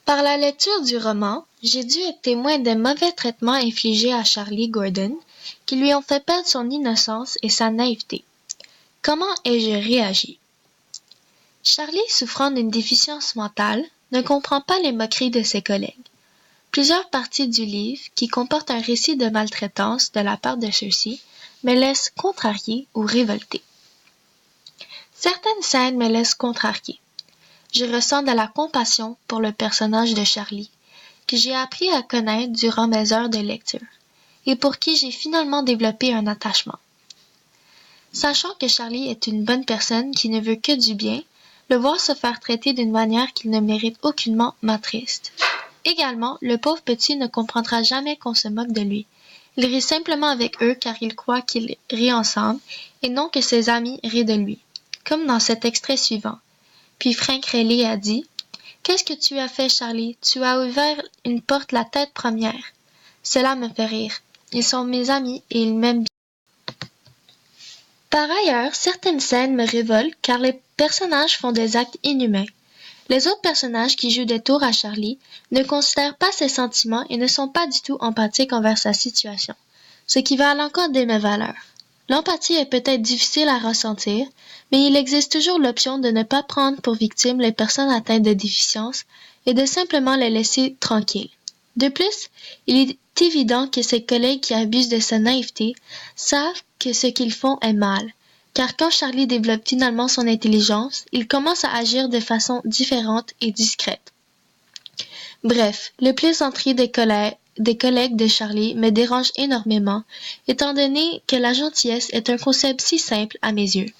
Par la lecture du roman, j'ai dû être témoin des mauvais traitements infligés à Charlie Gordon, qui lui ont fait perdre son innocence et sa naïveté. Comment ai-je réagi? Charlie, souffrant d'une déficience mentale, ne comprend pas les moqueries de ses collègues. Plusieurs parties du livre, qui comportent un récit de maltraitance de la part de ceux-ci, me laissent contrarié ou révolté. Certaines scènes me laissent contrarié. Je ressens de la compassion pour le personnage de Charlie, que j'ai appris à connaître durant mes heures de lecture, et pour qui j'ai finalement développé un attachement. Sachant que Charlie est une bonne personne qui ne veut que du bien, le voir se faire traiter d'une manière qu'il ne mérite aucunement m'attriste. Également, le pauvre petit ne comprendra jamais qu'on se moque de lui. Il rit simplement avec eux car il croit qu'ils rient ensemble et non que ses amis rient de lui. Comme dans cet extrait suivant. Puis Frank Riley a dit « Qu'est-ce que tu as fait, Charlie? Tu as ouvert une porte la tête première. » Cela me fait rire. Ils sont mes amis et ils m'aiment bien. Par ailleurs, certaines scènes me révoltent car les personnages font des actes inhumains. Les autres personnages qui jouent des tours à Charlie ne considèrent pas ses sentiments et ne sont pas du tout empathiques envers sa situation, ce qui va à l'encontre de mes valeurs. L'empathie est peut-être difficile à ressentir, mais il existe toujours l'option de ne pas prendre pour victime les personnes atteintes de déficience et de simplement les laisser tranquilles. De plus, il est évident que ses collègues qui abusent de sa naïveté savent que ce qu'ils font est mal, car quand Charlie développe finalement son intelligence, il commence à agir de façon différente et discrète. Bref, les plaisanteries des collègues de Charlie me dérangent énormément, étant donné que la gentillesse est un concept si simple à mes yeux.